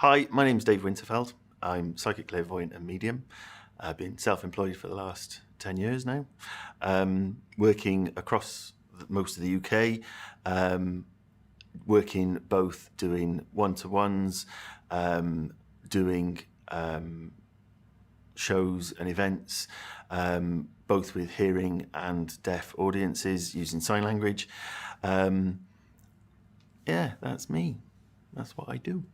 Hi, my name's Dave Winterfeld. I'm psychic, clairvoyant and medium. I've been self-employed for the last 10 years now, working across most of the UK, working both doing one-to-ones, doing shows and events, both with hearing and deaf audiences using sign language. Yeah, that's me. That's what I do.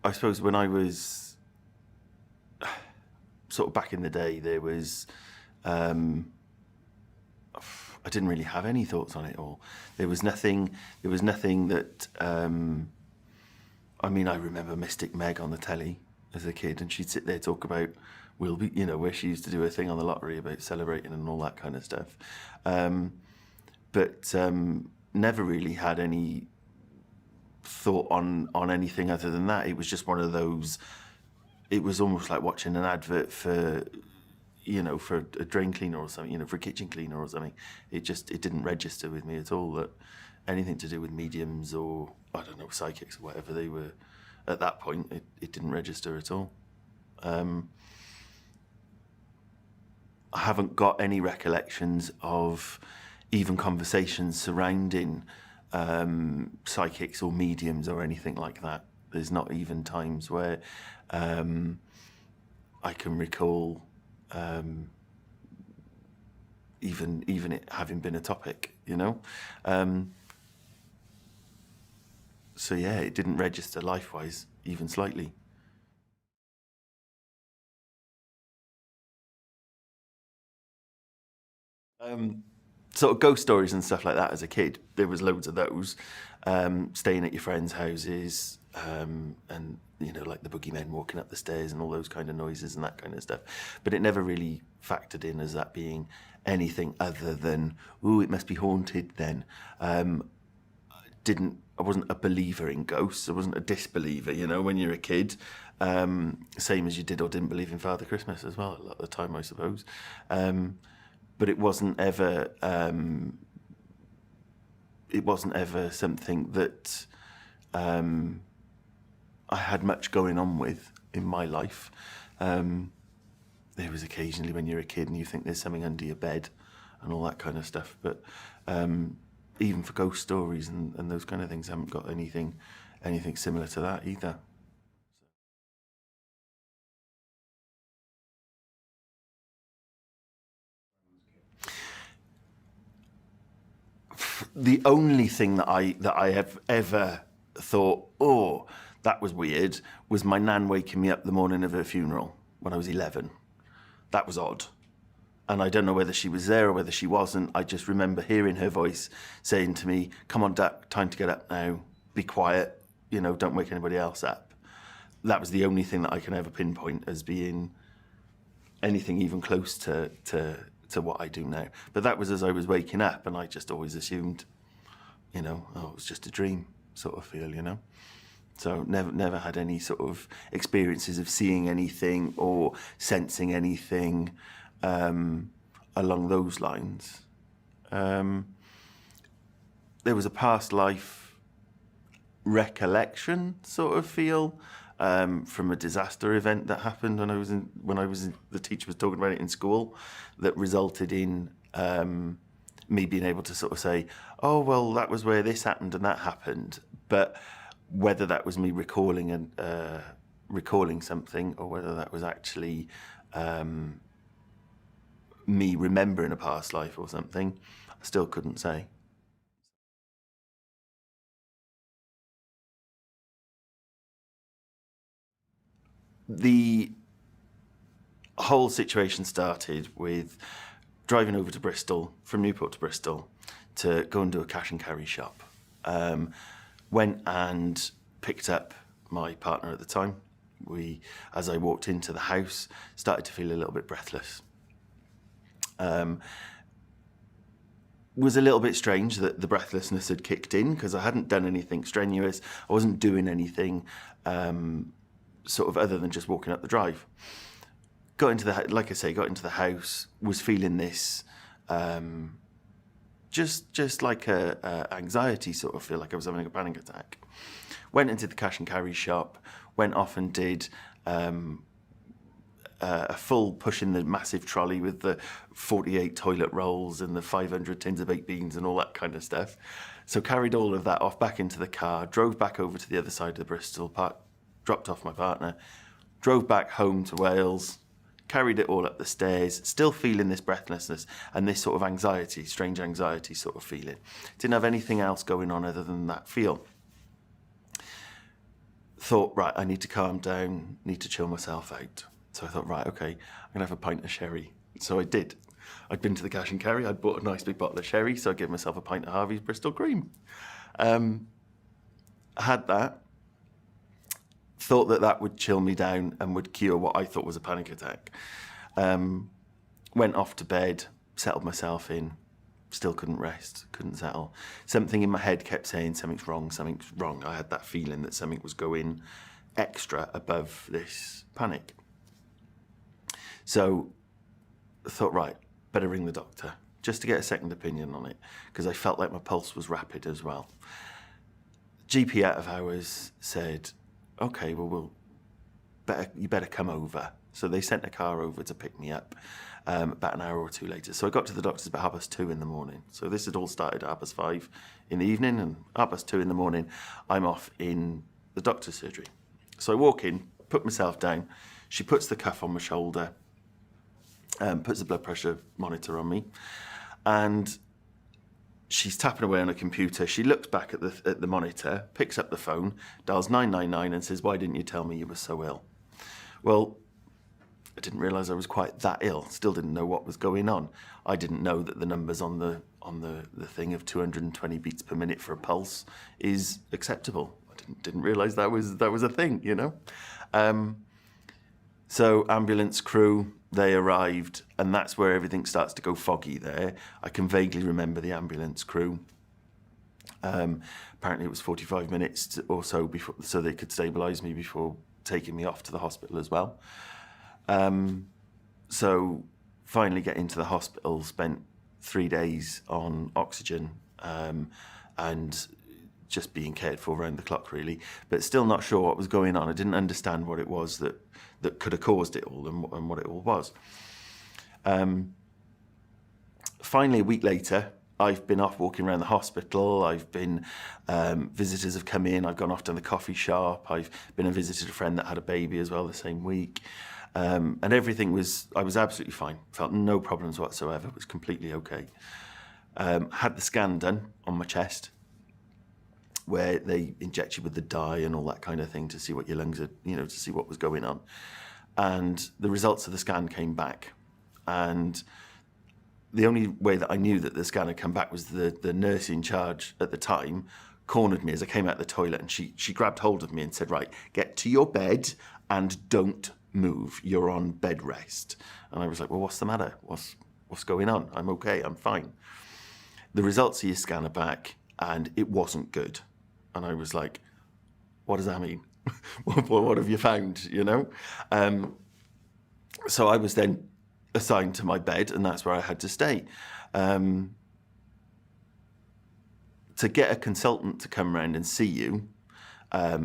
I suppose when I was sort of back in the day, there was, I didn't really have any thoughts on it all. There was nothing that, I mean, I remember Mystic Meg on the telly as a kid, and she'd sit there talk about, where she used to do a thing on the lottery about celebrating and all that kind of stuff. But never really had any thought on anything other than that. It was just one of those, it was almost like watching an advert for, for a drain cleaner or something, for a kitchen cleaner or something. It didn't register with me at all that anything to do with mediums or, I don't know, psychics or whatever they were at that point. It didn't register at all. I haven't got any recollections of even conversations surrounding psychics or mediums or anything like that. There's not even times where I can recall even it having been a topic, So yeah, it didn't register life-wise even slightly. Sort of ghost stories and stuff like that as a kid, there was loads of those, staying at your friends' houses, and like the boogeymen walking up the stairs and all those kind of noises and that kind of stuff. But it never really factored in as that being anything other than, ooh, it must be haunted then. I wasn't a believer in ghosts. I wasn't a disbeliever, when you're a kid. Same as you did or didn't believe in Father Christmas as well, a lot of the time, I suppose. But it wasn't ever something that I had much going on with in my life. There was occasionally when you're a kid and you think there's something under your bed and all that kind of stuff. But even for ghost stories and those kind of things, I haven't got anything similar to that either. The only thing that I have ever thought, oh, that was weird, was my nan waking me up the morning of her funeral when I was 11. That was odd. And I don't know whether she was there or whether she wasn't. I just remember hearing her voice saying to me, come on, Duck, time to get up now. Be quiet, don't wake anybody else up. That was the only thing that I can ever pinpoint as being anything even close to what I do now. But that was as I was waking up, and I just always assumed, oh, it was just a dream sort of feel, So never had any sort of experiences of seeing anything or sensing anything along those lines. There was a past life recollection sort of feel from a disaster event that happened the teacher was talking about it in school, that resulted in me being able to sort of say, oh, well, that was where this happened and that happened. But whether that was me recalling something or whether that was actually me remembering a past life or something, I still couldn't say. The whole situation started with driving over to Bristol, from Newport to Bristol, to go and do a cash and carry shop. Went and picked up my partner at the time, As I walked into the house, started to feel a little bit breathless. Was a little bit strange that the breathlessness had kicked in because I hadn't done anything strenuous. I wasn't doing anything sort of other than just walking up the drive. Got into the house, was feeling this just like a anxiety sort of feel, like I was having a panic attack. Went into the cash and carry shop, went off and did a full push in the massive trolley with the 48 toilet rolls and the 500 tins of baked beans and all that kind of stuff. So carried all of that off back into the car, drove back over to the other side of the Bristol Park, dropped off my partner, drove back home to Wales, carried it all up the stairs, still feeling this breathlessness and this sort of anxiety, strange anxiety sort of feeling. Didn't have anything else going on other than that feel. Thought, right, I need to calm down, need to chill myself out. So I thought, right, okay, I'm gonna have a pint of sherry. So I did. I'd been to the cash and carry, I'd bought a nice big bottle of sherry, so I gave myself a pint of Harvey's Bristol Cream. I had that, thought that would chill me down and would cure what I thought was a panic attack. Went off to bed, settled myself in, still couldn't rest, couldn't settle. Something in my head kept saying, something's wrong, something's wrong. I had that feeling that something was going extra above this panic. So I thought, right, better ring the doctor, just to get a second opinion on it, because I felt like my pulse was rapid as well. GP out of hours said, okay, well, you better come over. So they sent a car over to pick me up about an hour or two later. So I got to the doctor's about 2:30 in the morning. So this had all started at 5:30 in the evening, and 2:30 in the morning, I'm off in the doctor's surgery. So I walk in, put myself down. She puts the cuff on my shoulder, puts the blood pressure monitor on me, and she's tapping away on a computer. She looks back at the monitor, picks up the phone, dials 999 and says, why didn't you tell me you were so ill? Well, I didn't realise I was quite that ill. Still didn't know what was going on. I didn't know that the numbers on the thing of 220 beats per minute for a pulse is acceptable. I didn't realise that was a thing, you know? So ambulance crew, they arrived, and that's where everything starts to go foggy there. I can vaguely remember the ambulance crew. Apparently it was 45 minutes or so before, so they could stabilise me before taking me off to the hospital as well. So finally get into the hospital, spent 3 days on oxygen, and just being cared for around the clock, really, but still not sure what was going on. I didn't understand what it was that could have caused it all and what it all was. Finally, a week later, I've been off walking around the hospital. I've been, visitors have come in. I've gone off to the coffee shop. I've been and visited a friend that had a baby as well the same week. And everything I was absolutely fine. Felt no problems whatsoever. Was completely okay. Had the scan done on my chest, where they inject you with the dye and all that kind of thing to see what your lungs are, to see what was going on. And the results of the scan came back. And the only way that I knew that the scan had come back was the nurse in charge at the time cornered me as I came out of the toilet, and she grabbed hold of me and said, right, get to your bed and don't move. You're on bed rest. And I was like, well, what's the matter? What's going on? I'm okay, I'm fine. The results of your scan are back, and it wasn't good. And I was like, what does that mean? What have you found, So I was then assigned to my bed, and that's where I had to stay. To get a consultant to come around and see you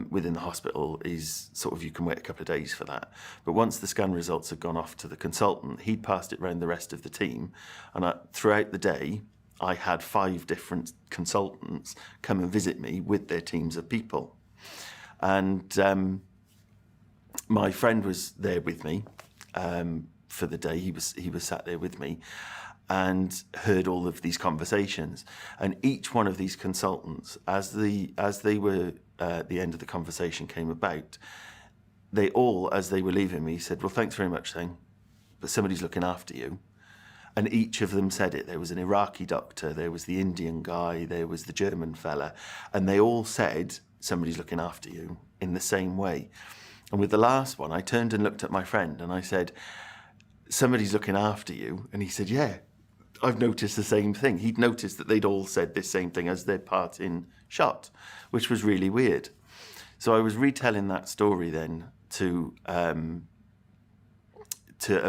within the hospital is sort of, you can wait a couple of days for that. But once the scan results had gone off to the consultant, he'd passed it around the rest of the team. And throughout the day, I had 5 different consultants come and visit me with their teams of people. And my friend was there with me for the day. He was sat there with me and heard all of these conversations. And each one of these consultants, as they were the end of the conversation came about, they all, as they were leaving me, said, well, thanks very much, Thing, but somebody's looking after you. And each of them said it. There was an Iraqi doctor, there was the Indian guy, there was the German fella, and they all said, somebody's looking after you, in the same way. And with the last one, I turned and looked at my friend and I said, somebody's looking after you. And he said, yeah, I've noticed the same thing. He'd noticed that they'd all said this same thing as their parting shot, which was really weird. So I was retelling that story then to a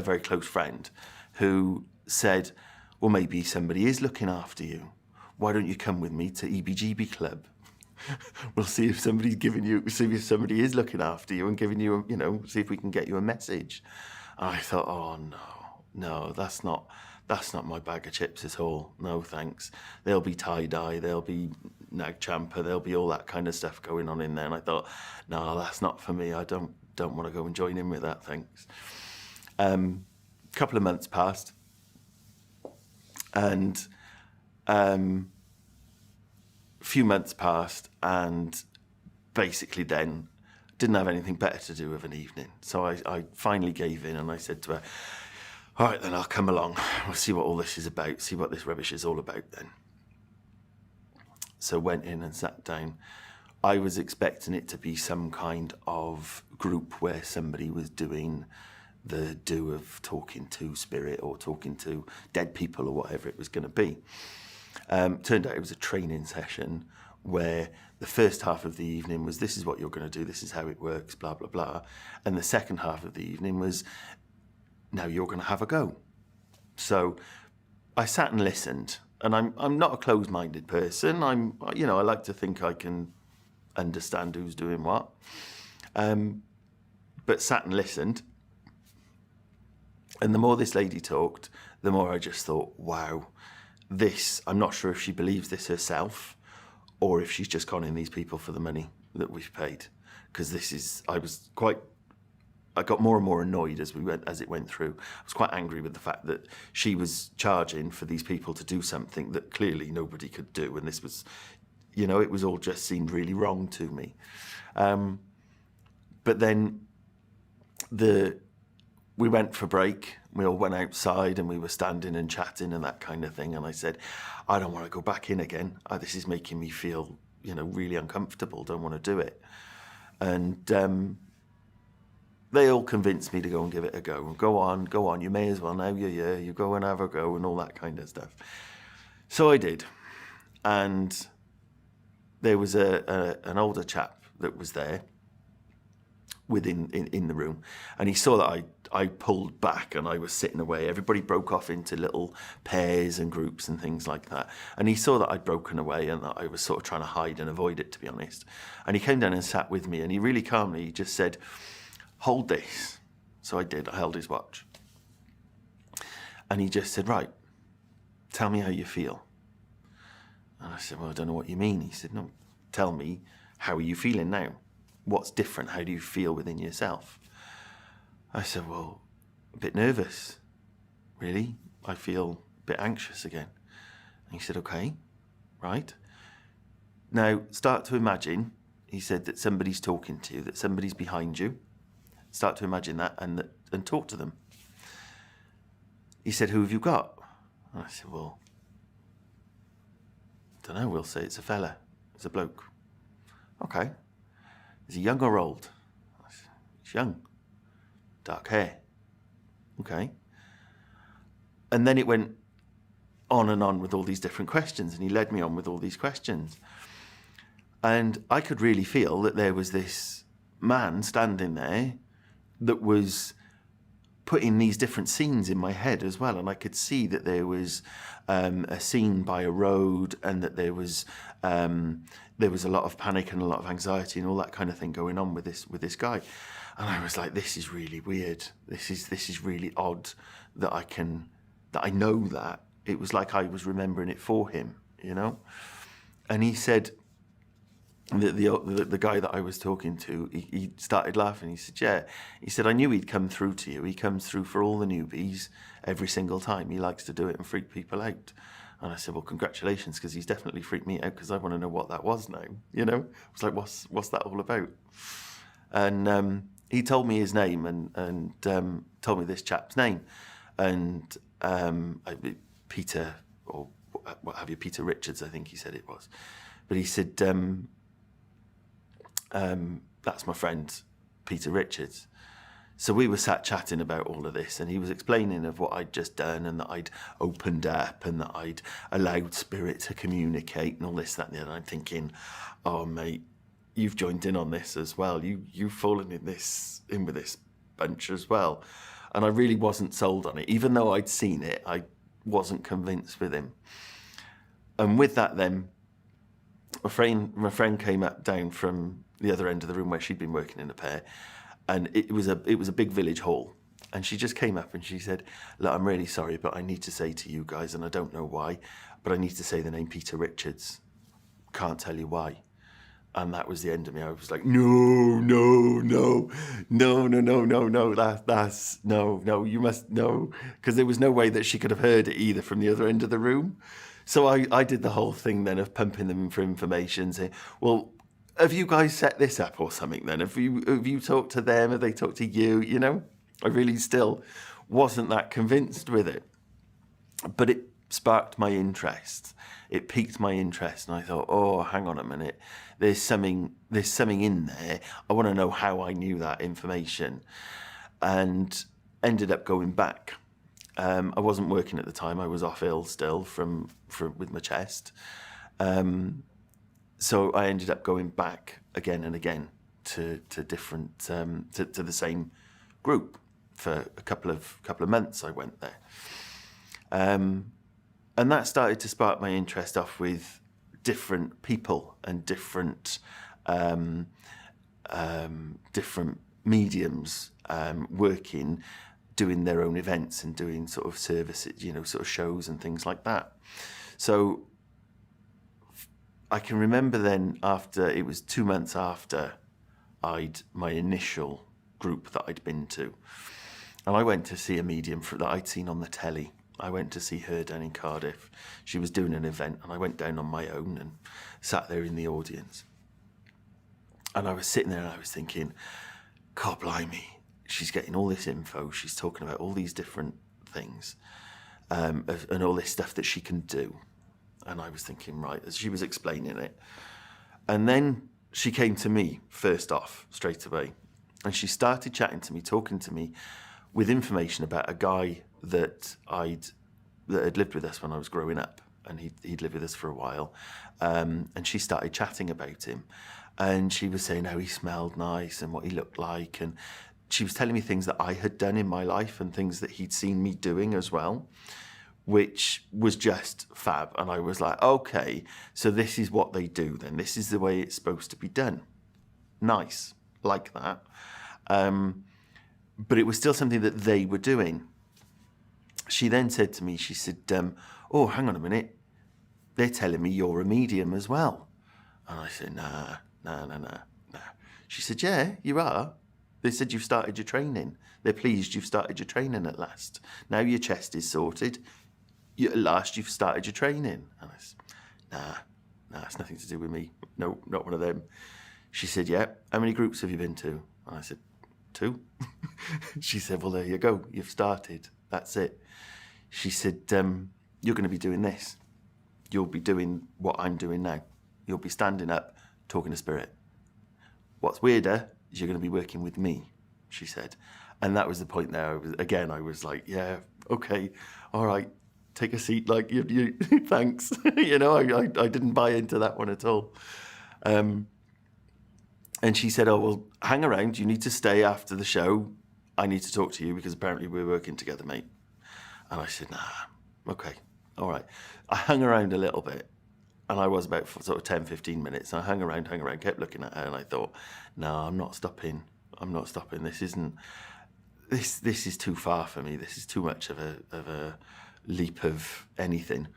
very close friend who said, well, maybe somebody is looking after you. Why don't you come with me to EBGB Club? We'll see if somebody's see if somebody is looking after you and giving you, see if we can get you a message. And I thought, oh no, that's not my bag of chips at all. No, thanks. There'll be tie-dye, there'll be nag champa, there'll be all that kind of stuff going on in there. And I thought, no, that's not for me. I don't want to go and join in with that, thanks. Couple of months passed, and a few months passed, and basically then didn't have anything better to do of an evening. So I finally gave in and I said to her, all right, then I'll come along. We'll see what all this is about, see what this rubbish is all about then. So went in and sat down. I was expecting it to be some kind of group where somebody was doing the do of talking to spirit or talking to dead people or whatever it was going to be. Turned out it was a training session where the first half of the evening was, this is what you're going to do, this is how it works, blah, blah, blah. And the second half of the evening was, now you're going to have a go. So I sat and listened, and I'm not a closed-minded person. I like to think I can understand who's doing what. But sat and listened. And the more this lady talked, the more I just thought, wow, I'm not sure if she believes this herself or if she's just conning these people for the money that we've paid. Because I got more and more annoyed as it went through. I was quite angry with the fact that she was charging for these people to do something that clearly nobody could do. And this was, it was all just seemed really wrong to me. But then we went for break. We all went outside and we were standing and chatting and that kind of thing. And I said, I don't want to go back in again. This is making me feel, really uncomfortable. Don't want to do it. And they all convinced me to go and give it a go. Go on. You may as well now. Yeah. You go and have a go and all that kind of stuff. So I did. And there was an older chap that was there in the room, and he saw that I pulled back and I was sitting away. Everybody broke off into little pairs and groups and things like that, and he saw that I'd broken away and that I was sort of trying to hide and avoid it, to be honest. And he came down and sat with me, and he really calmly just said, hold this. So I did. I held his watch, and he just said, right, tell me how you feel. And I said, well, I don't know what you mean. He said, no, tell me, how are you feeling now? What's different? How do you feel within yourself? I said, well, a bit nervous, really. I feel a bit anxious again. And he said, okay, right. Now, start to imagine, he said, that somebody's talking to you, that somebody's behind you. Start to imagine that and talk to them. He said, who have you got? And I said, well, I don't know, we'll say it's a fella. It's a bloke. Okay. Is he young or old? I said, he's young. Dark hair. Okay. And then it went on and on with all these different questions, and he led me on with all these questions. And I could really feel that there was this man standing there that was putting these different scenes in my head as well. And I could see that there was a scene by a road, and that there was a lot of panic and a lot of anxiety and all that kind of thing going on with this guy. And I was like, this is really weird. This is really odd that I know that. It was like I was remembering it for him, And he said, the guy that I was talking to, he started laughing. He said, yeah. He said, I knew he'd come through to you. He comes through for all the newbies every single time. He likes to do it and freak people out. And I said, well, congratulations, because he's definitely freaked me out, because I want to know what that was now. I was like, what's that all about? And he told me his name and told me this chap's name. And Peter, or what have you, Peter Richards, I think he said it was. But he said, that's my friend. Peter Richards. So we were sat chatting about all of this, and he was explaining of what I'd just done, and that I'd opened up, and that I'd allowed spirit to communicate, and all this, that, and the other. I'm thinking, oh mate, you've joined in on this as well. You've fallen in with this bunch as well. And I really wasn't sold on it, even though I'd seen it. I wasn't convinced with him. And with that, then my friend came down from the other end of the room where she'd been working in a pair, and it was a big village hall. And she just came up and she said, look, I'm really sorry, but I need to say to you guys, and I don't know why, but I need to say the name Peter Richards. Can't tell you why. And that was the end of me. I was like, no, that's no, you must, no. Because there was no way that she could have heard it either from the other end of the room. So I did the whole thing then of pumping them for information, saying, well, have you guys set this up or something then? Have you talked to them? Have they talked to you? You know, I really still wasn't that convinced with it. But it sparked my interest. It piqued my interest, and I thought, oh, hang on a minute. There's something in there. I want to know how I knew that information. And ended up going back. I wasn't working at the time. I was off ill still with my chest. So I ended up going back again and again to different to the same group for a couple of months. I went there, and that started to spark my interest off with different people and different mediums working, doing their own events and doing sort of services, sort of shows and things like that. So I can remember then, after, it was 2 months after my initial group that I'd been to, and I went to see a medium that I'd seen on the telly. I went to see her down in Cardiff. She was doing an event, and I went down on my own and sat there in the audience. And I was sitting there and I was thinking, God blimey, she's getting all this info. She's talking about all these different things, and all this stuff that she can do. And I was thinking, right, as she was explaining it. And then she came to me first off, straight away. And she started chatting to me, talking to me with information about a guy that had lived with us when I was growing up. And he'd lived with us for a while. And she started chatting about him. And she was saying how he smelled nice and what he looked like. And she was telling me things that I had done in my life and things that he'd seen me doing as well, which was just fab. And I was like, okay, so this is what they do then. This is the way it's supposed to be done. Nice, like that. But it was still something that they were doing. She then said to me, she said, oh, hang on a minute. They're telling me you're a medium as well. And I said, nah. She said, yeah, you are. They said you've started your training. They're pleased you've started your training at last. Now your chest is sorted. At last you've started your training. And I said, nah, it's nothing to do with me. No, not one of them. She said, yeah, how many groups have you been to? And I said, 2. She said, well, there you go. You've started. That's it. She said, you're going to be doing this. You'll be doing what I'm doing now. You'll be standing up, talking to spirit. What's weirder is you're going to be working with me, she said. And that was the point there. I was like, yeah, okay, all right, take a seat. Like, you thanks. I didn't buy into that one at all. And she said, oh, well, hang around. You need to stay after the show. I need to talk to you because apparently we're working together, mate. And I said, nah, okay, all right. I hung around a little bit. And I was about sort of 10, 15 minutes. And I hung around, kept looking at her. And I thought, no, I'm not stopping. This is too far for me. This is too much of a leap of anything.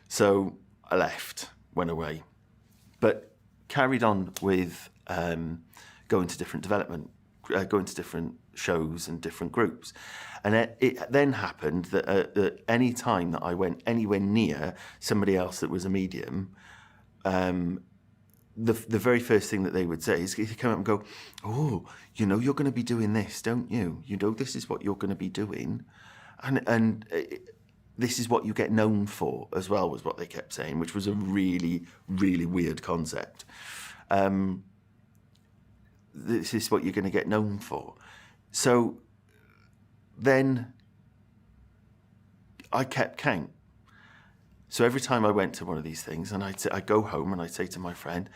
So I left, went away. But carried on with going to different going to different shows and different groups. And it then happened that at any time that I went anywhere near somebody else that was a medium, the very first thing that they would say is, if you come up and go, oh, you're going to be doing this, don't you? This is what you're going to be doing. And this is what you get known for as well, was what they kept saying, which was a really, really weird concept. this is what you're going to get known for. So then I kept count. So every time I went to one of these things, and I'd go home and I'd say to my friend,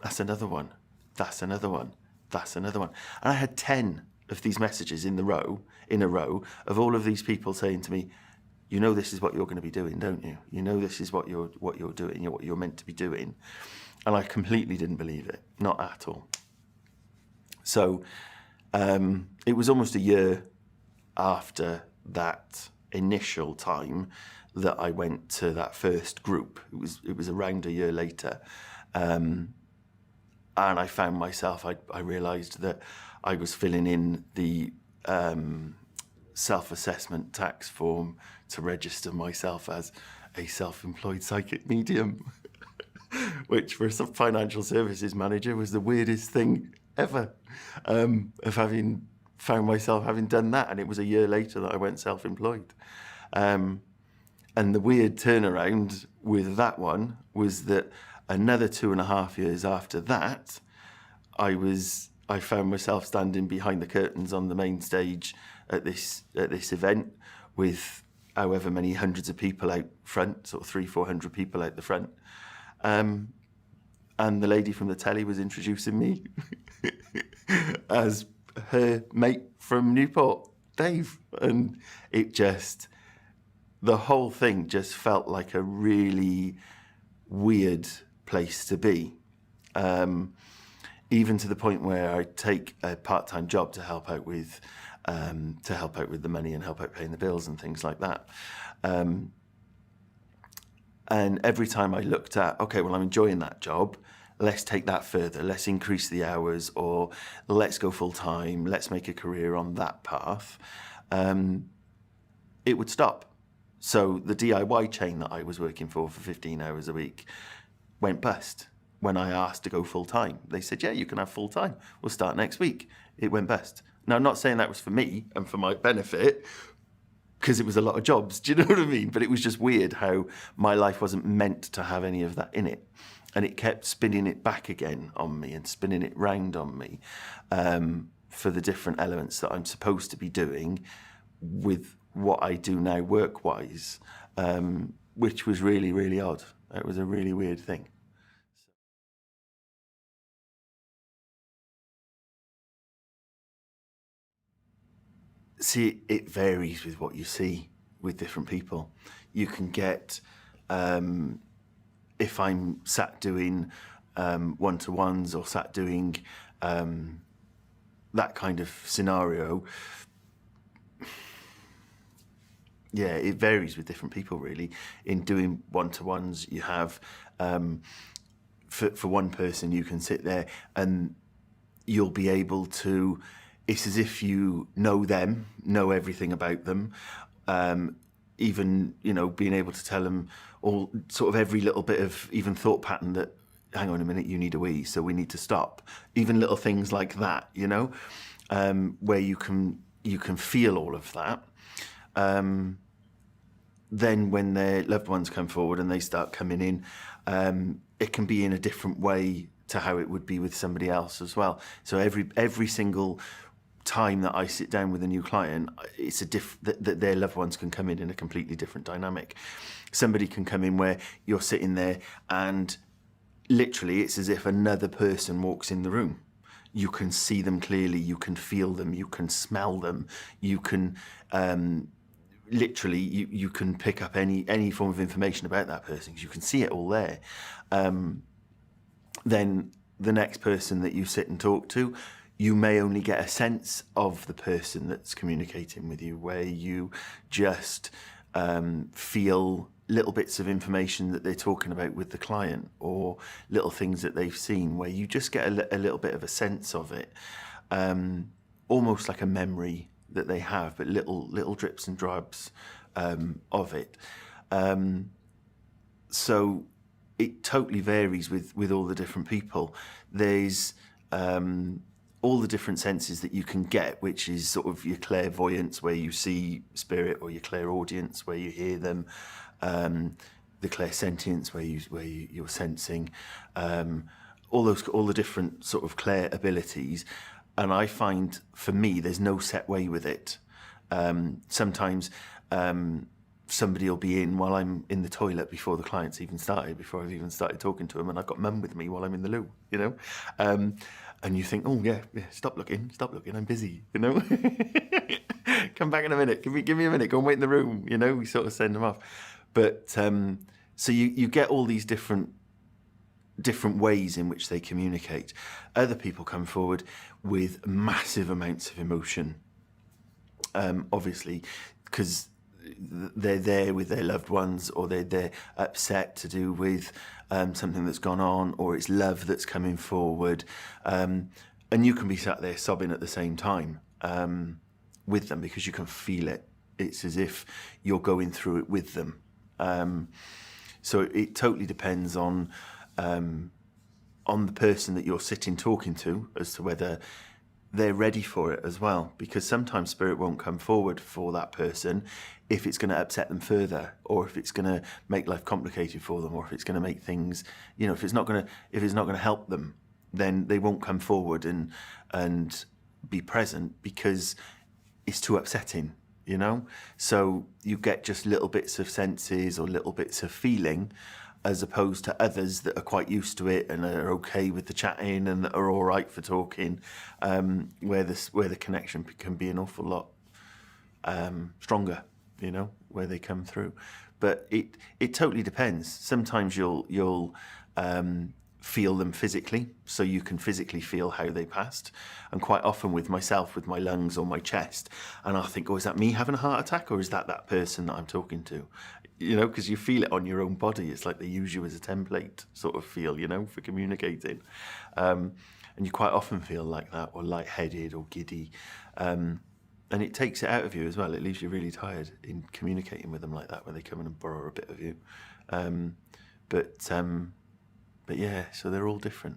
that's another one, that's another one, that's another one. And I had 10 of these messages in a row of all of these people saying to me, you know this is what you're going to be doing, don't you? You know this is what you're doing, what you're meant to be doing. And I completely didn't believe it, not at all. So it was almost a year after that initial time that I went to that first group. It was around a year later. And I found myself, I realised that I was filling in the self-assessment tax form to register myself as a self-employed psychic medium, which for a financial services manager was the weirdest thing ever, of having found myself having done that. And it was a year later that I went self-employed. And the weird turnaround with that one was that another 2.5 years after that, I found myself standing behind the curtains on the main stage at this event with however many hundreds of people out front, sort of 300-400 people out the front. And the lady from the telly was introducing me as her mate from Newport, Dave. And the whole thing just felt like a really weird place to be. Even to the point where I'd take a part-time job to help out with the money and help out paying the bills and things like that. And every time I looked at, okay, well, I'm enjoying that job, let's take that further, let's increase the hours, or let's go full-time, let's make a career on that path, it would stop. So the DIY chain that I was working for 15 hours a week went bust. When I asked to go full-time, they said, yeah, you can have full-time. We'll start next week. It went bust. Now, I'm not saying that was for me and for my benefit, because it was a lot of jobs. Do you know what I mean? But it was just weird how my life wasn't meant to have any of that in it. And it kept spinning it back again on me and spinning it round on me for the different elements that I'm supposed to be doing with what I do now work-wise, which was really, really odd. It was a really weird thing. See, it varies with what you see with different people. You can get, if I'm sat doing one-to-ones or sat doing that kind of scenario, yeah, it varies with different people, really. In doing one-to-ones, you have, for one person, you can sit there and you'll be able to, it's as if you know them, know everything about them, even, being able to tell them all, sort of every little bit of even thought pattern that, hang on a minute, you need a wee, so we need to stop. Even little things like that, where you can feel all of that. Then when their loved ones come forward and they start coming in, it can be in a different way to how it would be with somebody else as well. So every single time that I sit down with a new client, it's that their loved ones can come in a completely different dynamic. Somebody can come in where you're sitting there and literally it's as if another person walks in the room. You can see them clearly, you can feel them, you can smell them, you can literally you can pick up any form of information about that person because you can see it all there. Then the next person that you sit and talk to, you may only get a sense of the person that's communicating with you, where you just feel little bits of information that they're talking about with the client, or little things that they've seen, where you just get a little bit of a sense of it, almost like a memory that they have, but little drips and drabs of it. So it totally varies with all the different people. There's all the different senses that you can get, which is sort of your clairvoyance, where you see spirit, or your clairaudience, where you hear them, the clairsentience, where you're sensing, all the different sort of clair abilities, and I find for me there's no set way with it. Sometimes somebody will be in while I'm in the toilet before the client's even started, before I've even started talking to them, and I've got mum with me while I'm in the loo, you know. And you think, oh yeah, stop looking, I'm busy, you know. Come back in a minute, give me a minute, go and wait in the room, you know. We sort of send them off. But so you get all these different ways in which they communicate. Other people come forward with massive amounts of emotion, obviously, because they're there with their loved ones, or they're upset to do with something that's gone on, or it's love that's coming forward, and you can be sat there sobbing at the same time with them, because you can feel it. It's as if you're going through it with them. So it totally depends on the person that you're sitting talking to as to whether they're ready for it as well, because sometimes spirit won't come forward for that person if it's going to upset them further, or if it's going to make life complicated for them, or if it's going to make things, you know, if it's not going to help them, then they won't come forward and be present, because it's too upsetting, you know. So you get just little bits of senses or little bits of feeling, as opposed to others that are quite used to it and are okay with the chatting and are all right for talking, where the connection can be an awful lot stronger, you know, where they come through. But it totally depends. Sometimes you'll feel them physically, so you can physically feel how they passed. And quite often with myself, with my lungs or my chest, and I'll think, oh, is that me having a heart attack, or is that person that I'm talking to? You know, because you feel it on your own body. It's like they use you as a template sort of feel, you know, for communicating. And you quite often feel like that, or lightheaded or giddy. And it takes it out of you as well. It leaves you really tired in communicating with them like that, when they come in and borrow a bit of you. But yeah, so they're all different.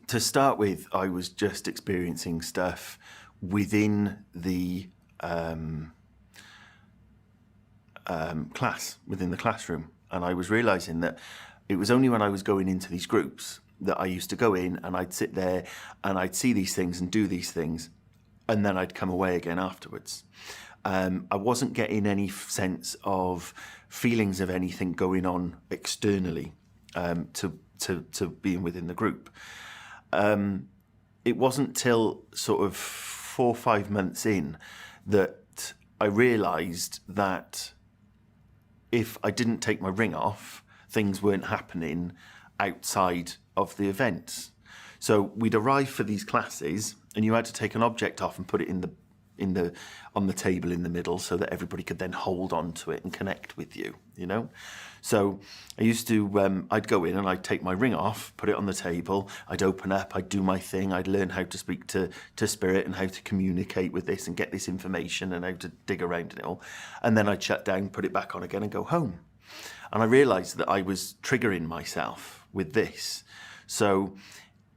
To start with, I was just experiencing stuff within the class, within the classroom. And I was realizing that it was only when I was going into these groups that I used to go in, and I'd sit there and I'd see these things and do these things, and then I'd come away again afterwards. I wasn't getting any sense of feelings of anything going on externally to being within the group. It wasn't till sort of 4 or 5 months in that I realised that if I didn't take my ring off, things weren't happening outside of the events. So we'd arrive for these classes, and you had to take an object off and put it on the table in the middle, so that everybody could then hold on to it and connect with you, you know. So I used to, I'd go in and I'd take my ring off, put it on the table, I'd open up, I'd do my thing, I'd learn how to speak to spirit and how to communicate with this and get this information and how to dig around in it all. And then I'd shut down, put it back on again and go home. And I realised that I was triggering myself with this. So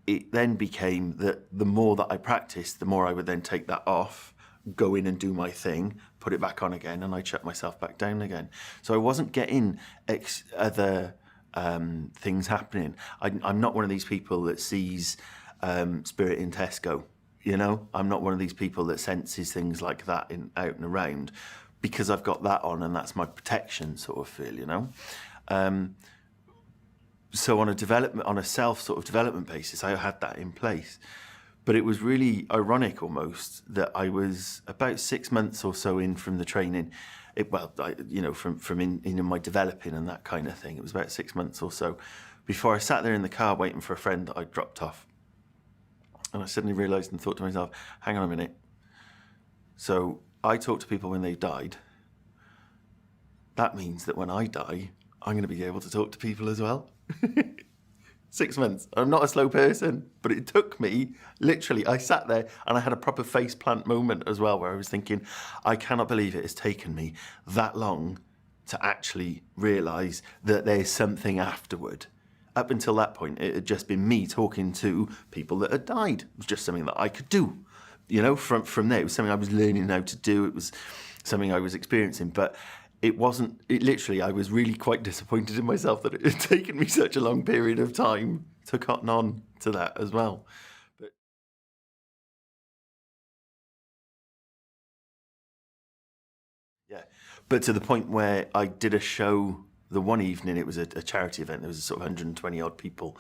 it then became that the more that I practiced, the more I would then take that off, go in and do my thing, put it back on again, and I'd shut myself back down again. So I wasn't getting other things happening. I'm not one of these people that sees spirit in Tesco, you know? I'm not one of these people that senses things like that out and around, because I've got that on and that's my protection sort of feel, you know? So on a self sort of development basis, I had that in place. But it was really ironic almost that I was about 6 months or so in from the training. From in my developing and that kind of thing. It was about 6 months or so before I sat there in the car waiting for a friend that I dropped off. And I suddenly realised and thought to myself, hang on a minute. So I talk to people when they've died. That means that when I die, I'm going to be able to talk to people as well. 6 months. I'm not a slow person, but it took me, literally, I sat there and I had a proper face plant moment as well, where I was thinking, I cannot believe it has taken me that long to actually realise that there's something afterward. Up until that point, it had just been me talking to people that had died. It was just something that I could do. You know, from there, it was something I was learning how to do. It was something I was experiencing. But it wasn't, it literally, I was really quite disappointed in myself that it had taken me such a long period of time to cotton on to that as well. But yeah, but to the point where I did a show the one evening, it was a charity event, there was a sort of 120 odd people,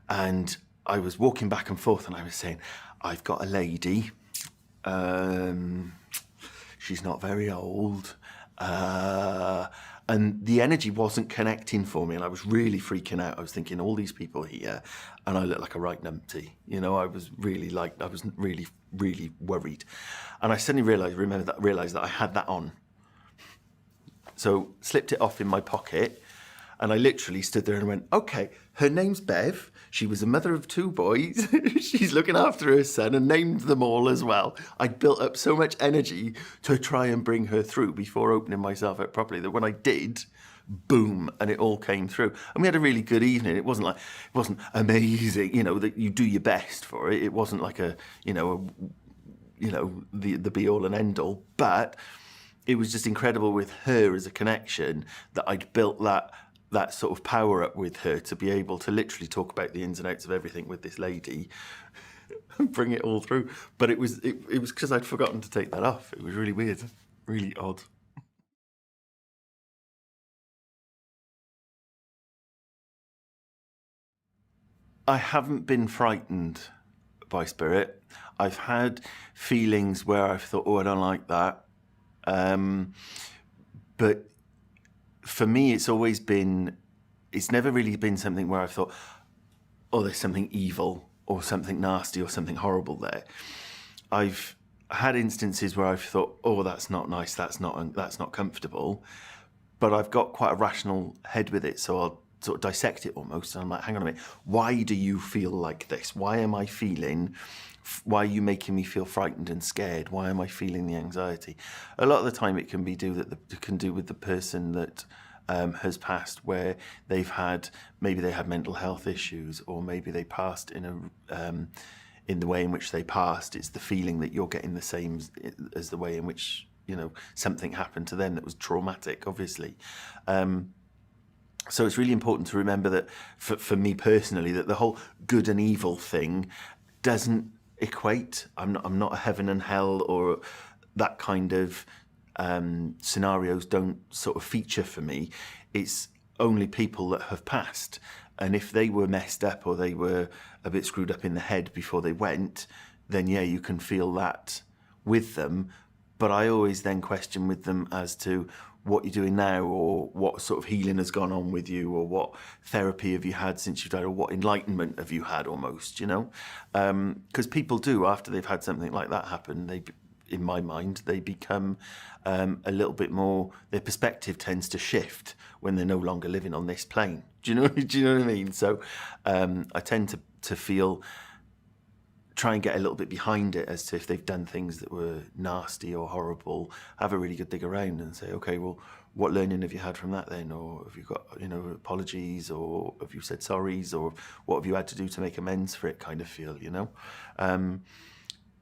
and I was walking back and forth and I was saying, I've got a lady, she's not very old, and the energy wasn't connecting for me, and I was really freaking out. I was thinking, all these people here, and I look like a right numpty. You know, I was really worried. And I suddenly realised that I had that on. So slipped it off in my pocket, and I literally stood there and went, okay, her name's Bev. She was a mother of 2 boys. She's looking after her son and named them all as well. I'd built up so much energy to try and bring her through before opening myself up properly that when I did, boom, and it all came through. And we had a really good evening. It wasn't amazing, you know, that you do your best for it. It wasn't like the be all and end all, but it was just incredible with her as a connection that I'd built that sort of power up with her to be able to literally talk about the ins and outs of everything with this lady and bring it all through. But it was because I'd forgotten to take that off. It was really weird, really odd. I haven't been frightened by spirit. I've had feelings where I've thought, oh, I don't like that. But for me, it's never really been something where I've thought, oh, there's something evil or something nasty or something horrible there. I've had instances where I've thought, oh, that's not nice, that's not comfortable, but I've got quite a rational head with it, so I'll sort of dissect it almost, and I'm like, hang on a minute, why do you feel like this? Why am I feeling? Why are you making me feel frightened and scared? Why am I feeling the anxiety? A lot of the time it can do with the person that has passed, where maybe they had mental health issues, or maybe they passed in the way in which they passed. It's the feeling that you're getting the same as the way in which, you know, something happened to them that was traumatic, obviously. So it's really important to remember that, for me personally, that the whole good and evil thing doesn't equate. I'm not a heaven and hell, or that kind of scenarios don't sort of feature for me. It's only people that have passed, and if they were messed up or they were a bit screwed up in the head before they went, then yeah, you can feel that with them. But I always then question with them as to what you're doing now, or what sort of healing has gone on with you, or what therapy have you had since you've died, or what enlightenment have you had, almost, you know? Because people do, after they've had something like that happen, in my mind, they become a little bit more, their perspective tends to shift when they're no longer living on this plane. Do you know what I mean? So I tend to try and get a little bit behind it as to if they've done things that were nasty or horrible, have a really good dig around and say, okay, well, what learning have you had from that then? Or have you got, you know, apologies, or have you said sorries, or what have you had to do to make amends for it, kind of feel, you know?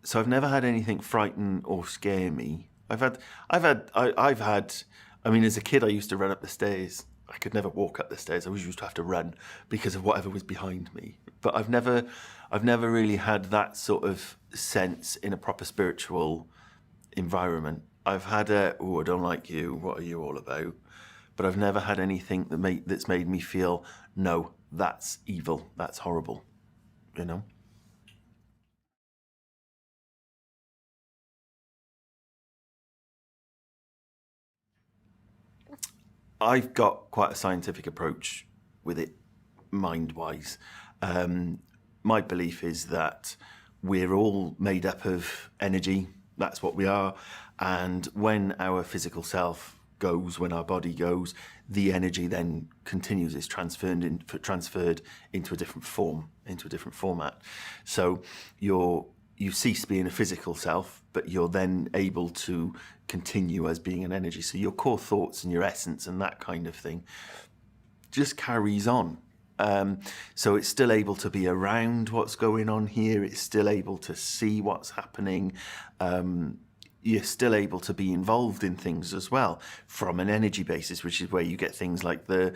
So I've never had anything frighten or scare me. I've had, I mean, as a kid, I used to run up the stairs. I could never walk up the stairs. I always used to have to run because of whatever was behind me. But I've never really had that sort of sense in a proper spiritual environment. I've had oh, I don't like you, what are you all about? But I've never had anything that's made me feel, no, that's evil, that's horrible, you know? I've got quite a scientific approach with it, mind-wise. My belief is that we're all made up of energy. That's what we are. And when our physical self goes, when our body goes, the energy then continues. It's transferred into a different form, into a different format. So you cease being a physical self, but you're then able to continue as being an energy. So your core thoughts and your essence and that kind of thing just carries on. So it's still able to be around what's going on here. It's still able to see what's happening. you're still able to be involved in things as well from an energy basis, which is where you get things like the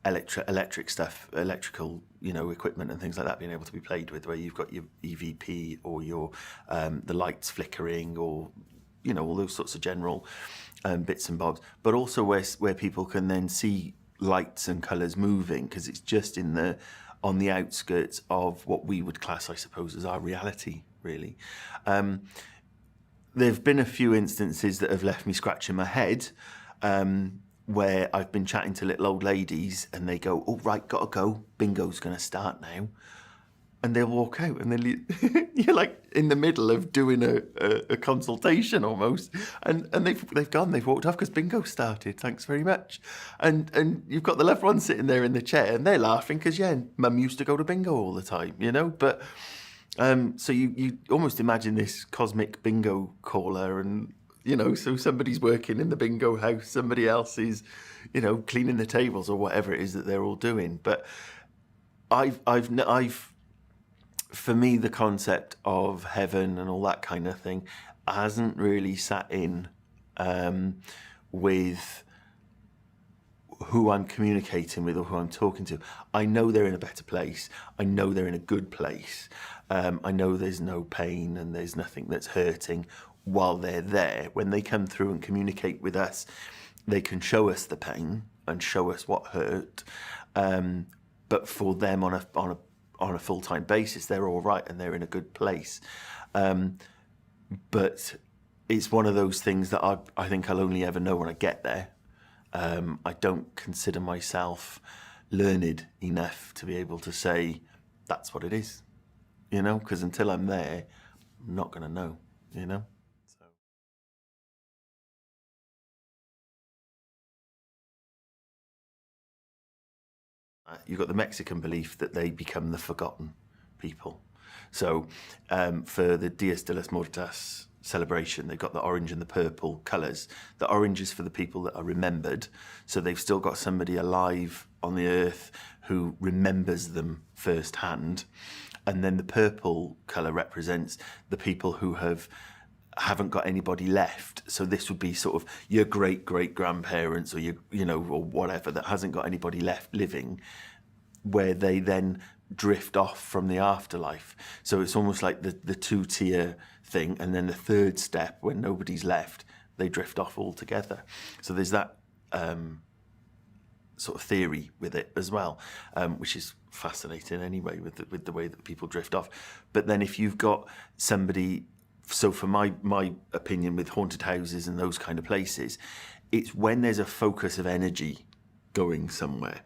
electric stuff, electrical, equipment and things like that being able to be played with, where you've got your EVP or your the lights flickering, or all those sorts of general bits and bobs, but also where people can then see lights and colours moving, because it's just on the outskirts of what we would class, I suppose, as our reality, really. There've been a few instances that have left me scratching my head, where I've been chatting to little old ladies and they go, "Oh, right, gotta go, bingo's gonna start now." And they'll walk out, and then you're like in the middle of doing a consultation almost, and they've gone, they've walked off because bingo started. Thanks very much, and you've got the loved one sitting there in the chair, and they're laughing because Mum used to go to bingo all the time, But so you almost imagine this cosmic bingo caller, and so somebody's working in the bingo house, somebody else is, cleaning the tables or whatever it is that they're all doing. But I've for me, the concept of heaven and all that kind of thing hasn't really sat in with who I'm communicating with or who I'm talking to. I know they're in a better place. I know they're in a good place. I know there's no pain and there's nothing that's hurting while they're there. When they come through and communicate with us, they can show us the pain and show us what hurt. But for them on a full-time basis, they're all right and they're in a good place. But it's one of those things that I think I'll only ever know when I get there. I don't consider myself learned enough to be able to say that's what it is, because until I'm there, I'm not going to know, So. You've got the Mexican belief that they become the forgotten people. So for the Dias de los Muertos celebration, they've got the orange and the purple colours. The orange is for the people that are remembered. So they've still got somebody alive on the earth who remembers them firsthand. And then the purple colour represents the people who haven't got anybody left. So this would be sort of your great-great-grandparents, or or whatever, that hasn't got anybody left living, where they then drift off from the afterlife. So it's almost like the two-tier thing, and then the third step, when nobody's left, they drift off altogether. So there's that sort of theory with it as well, which is fascinating anyway, with the way that people drift off. But then if you've got somebody, so for my opinion with haunted houses and those kind of places, it's when there's a focus of energy going somewhere,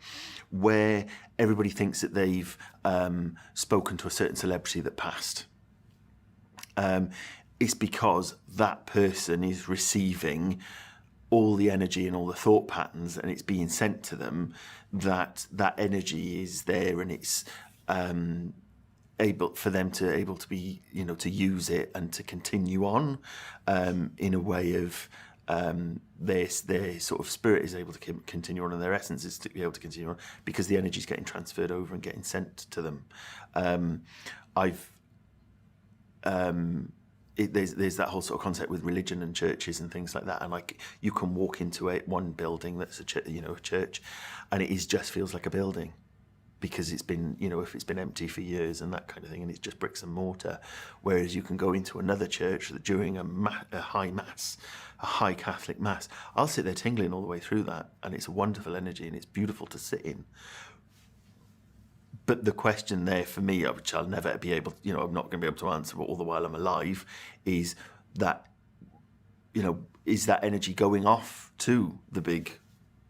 where everybody thinks that they've spoken to a certain celebrity that passed. It's because that person is receiving all the energy and all the thought patterns, and it's being sent to them, that energy is there, and it's able for them to be, to use it and to continue on in a way of their sort of spirit is able to continue on, and their essence is to be able to continue on because the energy is getting transferred over and getting sent to them. There's that whole sort of concept with religion and churches and things like that, and like you can walk into one building that's a church, and it just feels like a building because it's been, if it's been empty for years and that kind of thing, and it's just bricks and mortar. Whereas you can go into another church that during a high mass, a high Catholic mass, I'll sit there tingling all the way through that, and it's a wonderful energy and it's beautiful to sit in. But the question there for me, which I'll never be able, I'm not going to be able to answer all the while I'm alive, is that, is that energy going off to the big,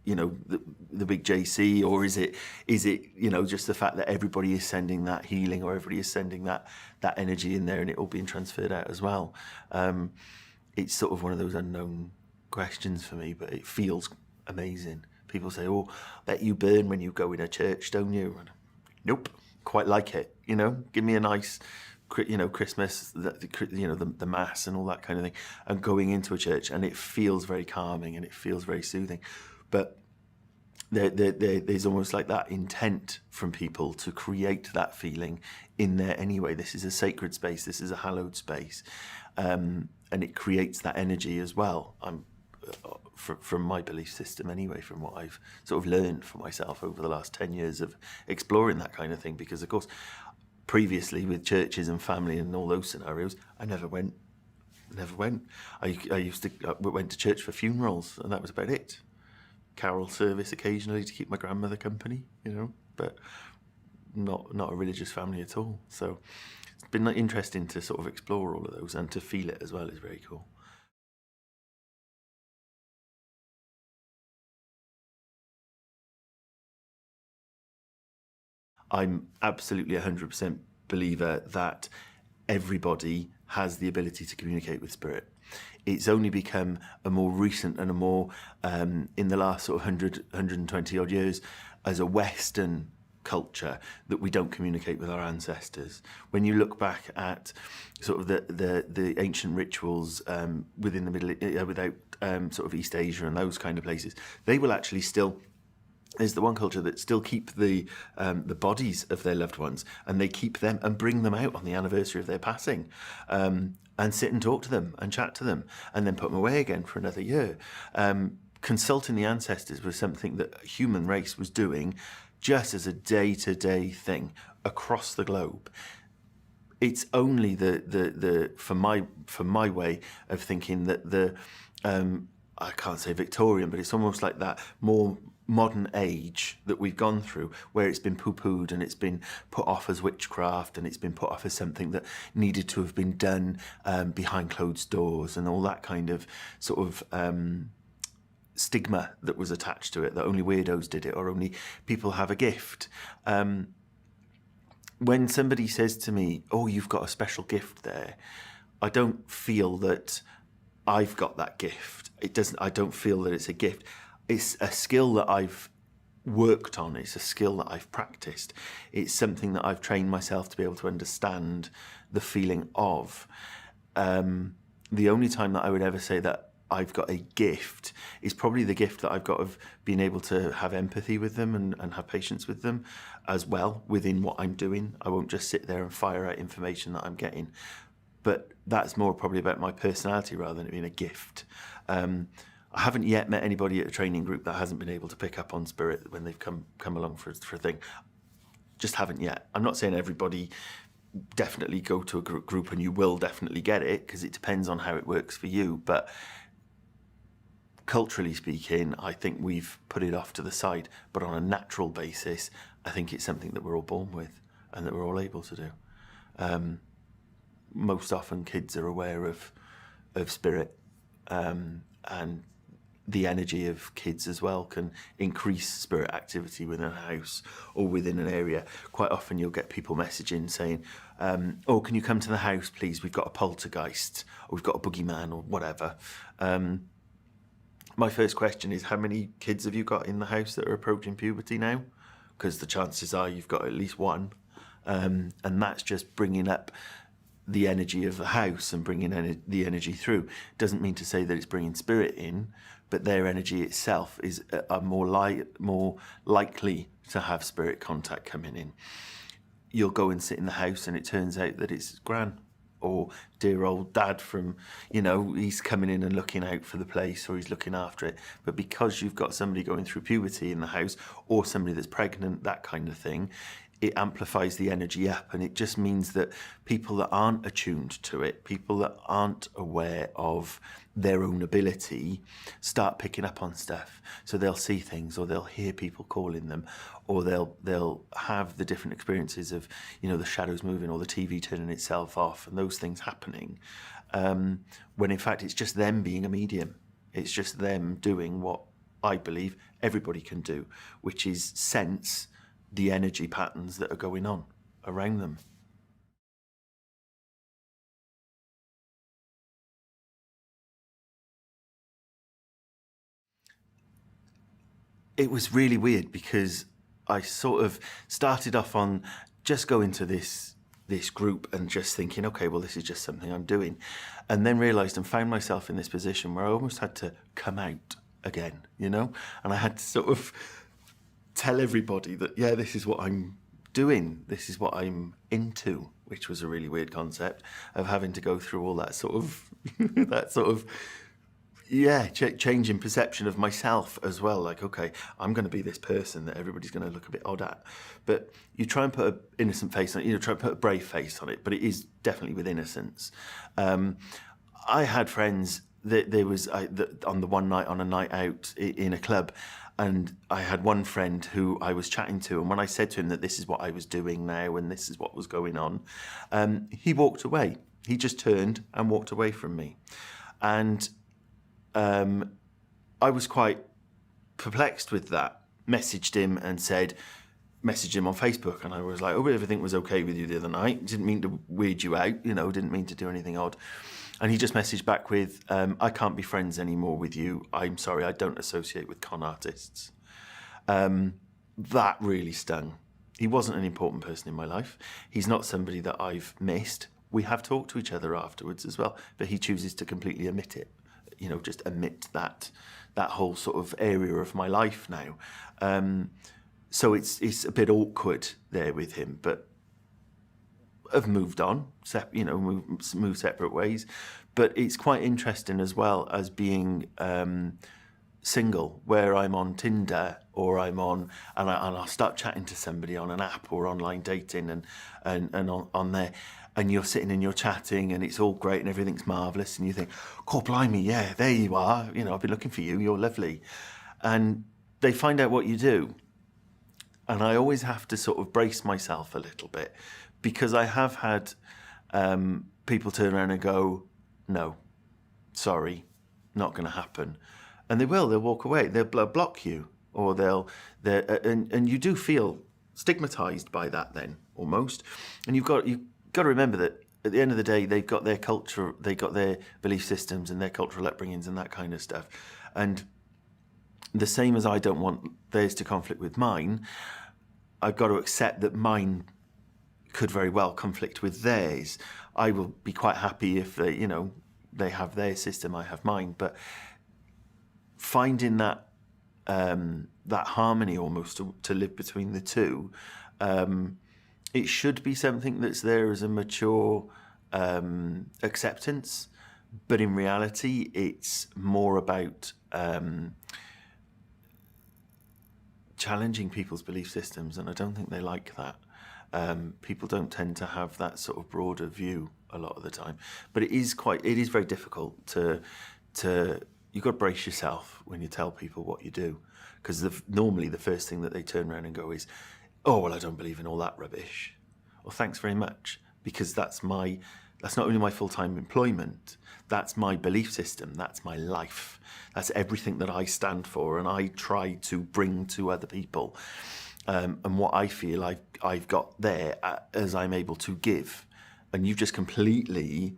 the big JC, or is it, just the fact that everybody is sending that healing, or everybody is sending that energy in there, and it all being transferred out as well? It's sort of one of those unknown questions for me, but it feels amazing. People say, "Oh, bet you burn when you go in a church, don't you?" And nope, quite like it. Give me a nice, Christmas, the mass and all that kind of thing, and going into a church, and it feels very calming and it feels very soothing. But there's almost like that intent from people to create that feeling in there anyway. This is a sacred space. This is a hallowed space. and it creates that energy as well. From my belief system anyway, from what I've sort of learned for myself over the last 10 years of exploring that kind of thing, because of course previously with churches and family and all those scenarios, I never went. I went to church for funerals, and that was about it. Carol service occasionally to keep my grandmother company, but not a religious family at all. So it's been interesting to sort of explore all of those, and to feel it as well is very cool. I'm absolutely 100% believer that everybody has the ability to communicate with spirit. It's only become a more recent and a more, in the last sort of 120 odd years, as a Western culture, that we don't communicate with our ancestors. When you look back at sort of the ancient rituals within the without sort of East Asia and those kind of places, they will actually still. There's the one culture that still keep the bodies of their loved ones, and they keep them and bring them out on the anniversary of their passing, and sit and talk to them and chat to them, and then put them away again for another year. Consulting the ancestors was something that the human race was doing just as a day-to-day thing across the globe. It's only the for my way of thinking that I can't say Victorian, but it's almost like that more modern age that we've gone through, where it's been poo-pooed and it's been put off as witchcraft, and it's been put off as something that needed to have been done behind closed doors, and all that kind of sort of stigma that was attached to it, that only weirdos did it, or only people have a gift. When somebody says to me, "Oh, you've got a special gift there," I don't feel that I've got that gift. I don't feel that it's a gift. It's a skill that I've worked on. It's a skill that I've practiced. It's something that I've trained myself to be able to understand the feeling of. The only time that I would ever say that I've got a gift is probably the gift that I've got of being able to have empathy with them and have patience with them as well within what I'm doing. I won't just sit there and fire out information that I'm getting. But that's more probably about my personality rather than it being a gift. I haven't yet met anybody at a training group that hasn't been able to pick up on spirit when they've come along for a thing. Just haven't yet. I'm not saying everybody definitely go to a group and you will definitely get it, because it depends on how it works for you. But culturally speaking, I think we've put it off to the side. But on a natural basis, I think it's something that we're all born with and that we're all able to do. Most often kids are aware of spirit, and the energy of kids as well can increase spirit activity within a house or within an area. Quite often you'll get people messaging saying, "Oh, can you come to the house, please? We've got a poltergeist, or we've got a boogeyman," or whatever. My first question is, how many kids have you got in the house that are approaching puberty now? Because the chances are you've got at least one. And that's just bringing up the energy of the house and bringing the energy through. Doesn't mean to say that it's bringing spirit in, but their energy itself is more likely to have spirit contact coming in. You'll go and sit in the house and it turns out that it's Gran or dear old dad from, he's coming in and looking out for the place, or he's looking after it. But because you've got somebody going through puberty in the house, or somebody that's pregnant, that kind of thing, it amplifies the energy up, and it just means that people that aren't attuned to it, people that aren't aware of their own ability, start picking up on stuff. So they'll see things, or they'll hear people calling them, or they'll have the different experiences of, the shadows moving, or the TV turning itself off, and those things happening, when in fact it's just them being a medium. It's just them doing what I believe everybody can do, which is sense the energy patterns that are going on around them. It was really weird, because I sort of started off on just going to this group and just thinking, okay, well, this is just something I'm doing. And then realised and found myself in this position where I almost had to come out again, and I had to sort of tell everybody that, yeah, this is what I'm doing, this is what I'm into, which was a really weird concept of having to go through all that sort of, change in perception of myself as well. Like, okay, I'm going to be this person that everybody's going to look a bit odd at. But you try and put an innocent face on it, try and put a brave face on it, but it is definitely with innocence. I had friends that there was on the one night on a night out in a club, and I had one friend who I was chatting to, and when I said to him that this is what I was doing now and this is what was going on, he walked away. He just turned and walked away from me. And I was quite perplexed with that. Messaged him on Facebook, and I was like, oh, everything was okay with you the other night. Didn't mean to weird you out, didn't mean to do anything odd. And he just messaged back with, I can't be friends anymore with you. I'm sorry, I don't associate with con artists. That really stung. He wasn't an important person in my life. He's not somebody that I've missed. We have talked to each other afterwards as well, but he chooses to completely omit it. Just omit that whole sort of area of my life now. So it's a bit awkward there with him, but I've moved on, moved separate ways. But it's quite interesting as well as being single, where I'm on Tinder or I'm on, and I'll start chatting to somebody on an app or online dating and on there. And you're sitting and you're chatting and it's all great and everything's marvellous. And you think, God blimey, yeah, there you are. I've been looking for you. You're lovely. And they find out what you do. And I always have to sort of brace myself a little bit, because I have had people turn around and go, no, sorry, not going to happen. And they'll walk away. They'll block you, or and you do feel stigmatized by that then, almost. And you've got to remember that at the end of the day, they've got their culture, they've got their belief systems and their cultural upbringings and that kind of stuff. And the same as I don't want theirs to conflict with mine, I've got to accept that mine could very well conflict with theirs. I will be quite happy if they have their system, I have mine. But finding that harmony almost to live between the two, it should be something that's there as a mature acceptance, but in reality, it's more about challenging people's belief systems, and I don't think they like that. People don't tend to have that sort of broader view a lot of the time, but it is very difficult to you've got to brace yourself when you tell people what you do, because normally the first thing that they turn around and go is, oh, well, I don't believe in all that rubbish. Well, thanks very much, because that's not only my full-time employment, that's my belief system, that's my life, that's everything that I stand for and I try to bring to other people, and what I feel I've got there as I'm able to give. And you've just completely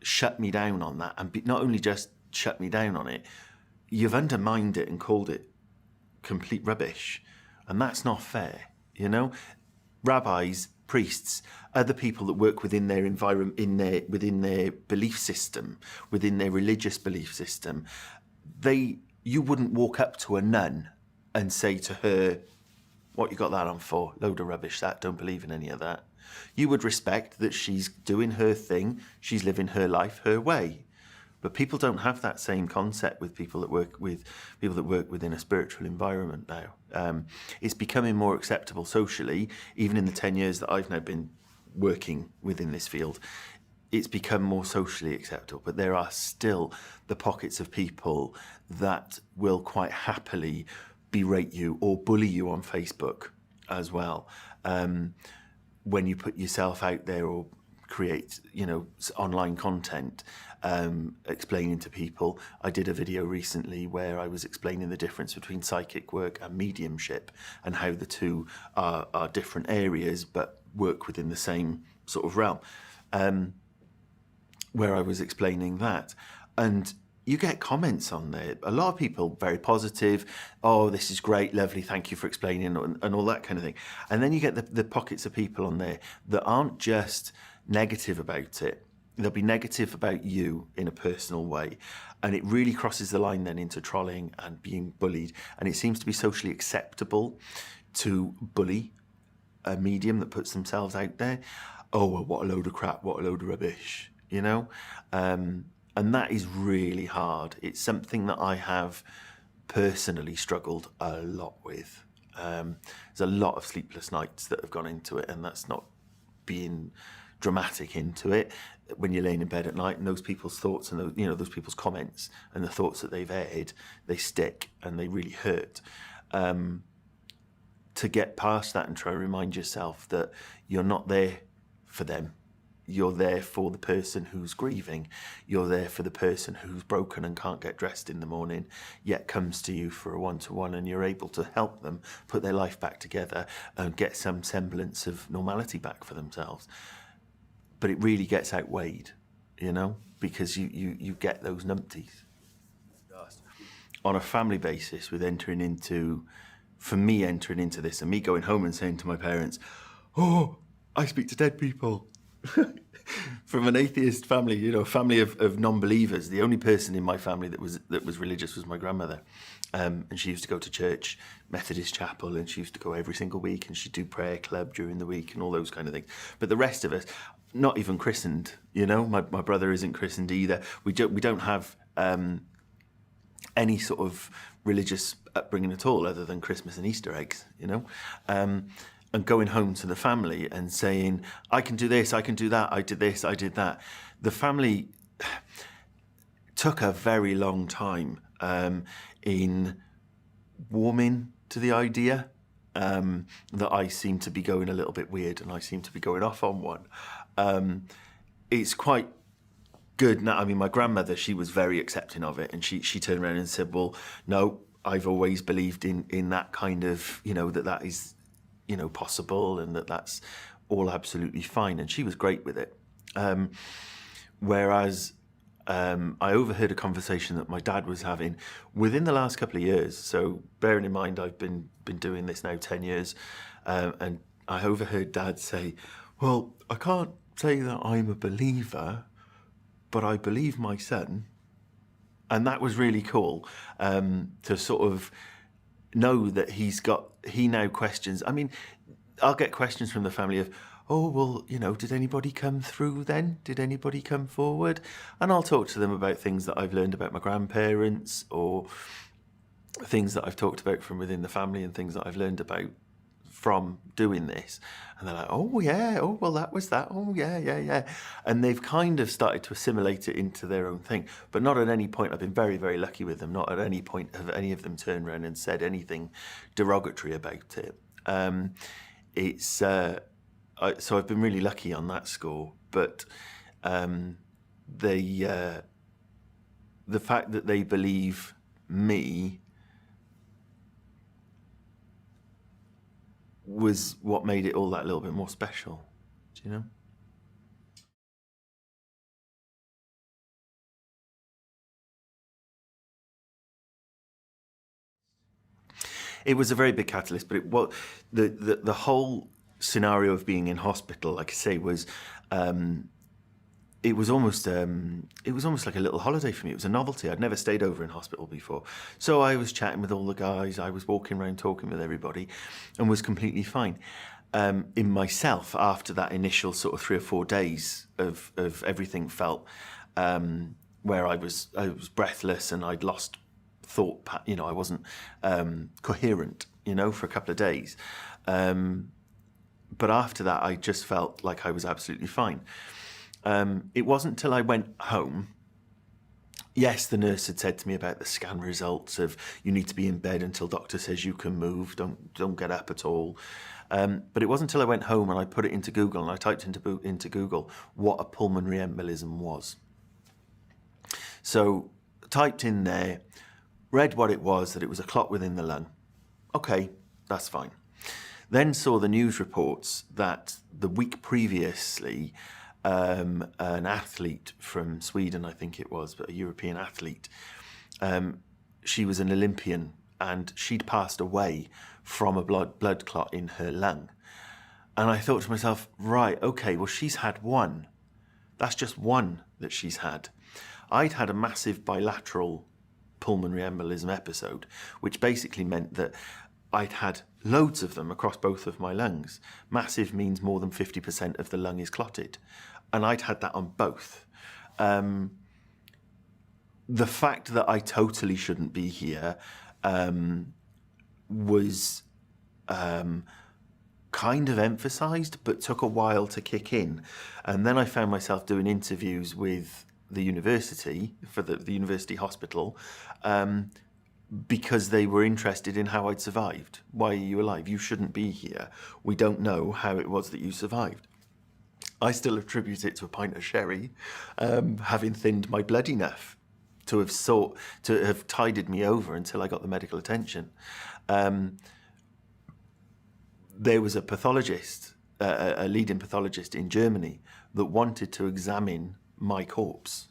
shut me down on that, and not only just shut me down on it, you've undermined it and called it complete rubbish, and that's not fair. Rabbis, priests, other people that work within their environment, within their belief system, within their religious belief system, you wouldn't walk up to a nun and say to her, what you got that on for? Load of rubbish, that, don't believe in any of that. You would respect that she's doing her thing, she's living her life her way. But people don't have that same concept with people that work within a spiritual environment now. It's becoming more acceptable socially, even in the 10 years that I've now been working within this field. It's become more socially acceptable, but there are still the pockets of people that will quite happily berate you or bully you on Facebook as well. When you put yourself out there or create, online content, explaining to people. I did a video recently where I was explaining the difference between psychic work and mediumship and how the two are different areas but work within the same sort of realm, where I was explaining that. And you get comments on there. A lot of people very positive. Oh, this is great, lovely, thank you for explaining, and all that kind of thing. And then you get the pockets of people on there that aren't just negative about it. They'll be negative about you in a personal way. And it really crosses the line then into trolling and being bullied. And it seems to be socially acceptable to bully a medium that puts themselves out there. oh, well, what a load of crap, what a load of rubbish, you know? And that is really hard. It's something that I have personally struggled a lot with. There's a lot of sleepless nights that have gone into it, and that's not being dramatic into it. When you're laying in bed at night and those people's thoughts and those, those people's comments and the thoughts that they've aired, they stick and they really hurt. To get past that and try to remind yourself that you're not there for them. You're there for the person who's grieving. You're there for the person who's broken and can't get dressed in the morning, yet comes to you for a one-to-one, and you're able to help them put their life back together and get some semblance of normality back for themselves. But it really gets outweighed, because you get those numpties. On a family basis, with entering into this and me going home and saying to my parents, oh, I speak to dead people. From an atheist family, a family of non-believers, the only person in my family that was religious was my grandmother. And she used to go to church, Methodist chapel, and she used to go every single week, and she'd do prayer club during the week and all those kind of things. But the rest of us, not even christened, my brother isn't christened either. We don't have any sort of religious upbringing at all, other than Christmas and Easter eggs, and going home to the family and saying, I can do this, I can do that, I did this, I did that. The family took a very long time in warming to the idea that I seem to be going a little bit weird and I seem to be going off on one. It's quite good now. I mean, my grandmother, she was very accepting of it, and she turned around and said, well, no, I've always believed in that kind of, that is, possible, and that's all absolutely fine. And she was great with it. Whereas I overheard a conversation that my dad was having within the last couple of years. So bearing in mind, I've been doing this now 10 years, and I overheard Dad say, well, I can't say that I'm a believer, but I believe my son. And that was really cool, to sort of know that he now questions. I mean, I'll get questions from the family of, oh, well, did anybody come through then? Did anybody come forward? And I'll talk to them about things that I've learned about my grandparents, or things that I've talked about from within the family, and things that I've learned about from doing this. And they're like, oh yeah, oh well, that was that, oh yeah. And they've kind of started to assimilate it into their own thing. But not at any point, I've been very, very lucky with them, not at any point have any of them turned around and said anything derogatory about it. So I've been really lucky on that score. But the fact that they believe me was what made it all that little bit more special, do you know? It was a very big catalyst, but the whole scenario of being in hospital, like I say, was it was almost like a little holiday for me. It was a novelty. I'd never stayed over in hospital before. So I was chatting with all the guys, I was walking around talking with everybody, and was completely fine. In myself, after that initial sort of 3 or 4 days of everything felt, where I was breathless and I'd lost thought, I wasn't coherent, for a couple of days. But after that, I just felt like I was absolutely fine. It wasn't till I went home. Yes, the nurse had said to me about the scan results of you need to be in bed until doctor says you can move, don't get up at all. But it wasn't until I went home and I put it into Google and I typed into Google what a pulmonary embolism was. So typed in there, read what it was, that it was a clot within the lung. Okay, that's fine. Then saw the news reports that the week previously, an athlete from Sweden, I think it was, but a European athlete, she was an Olympian and she'd passed away from a blood clot in her lung. And I thought to myself, right, okay, well, she's had one. That's just one that she's had. I'd had a massive bilateral pulmonary embolism episode, which basically meant that I'd had loads of them across both of my lungs. Massive means more than 50% of the lung is clotted. And I'd had that on both. The fact that I totally shouldn't be here was kind of emphasised, but took a while to kick in. And then I found myself doing interviews with the university, for the university hospital, because they were interested in how I'd survived. Why are you alive? You shouldn't be here. We don't know how it was that you survived. I still attribute it to a pint of sherry, having thinned my blood enough to have tided me over until I got the medical attention. There was a pathologist, a leading pathologist in Germany, that wanted to examine my corpse.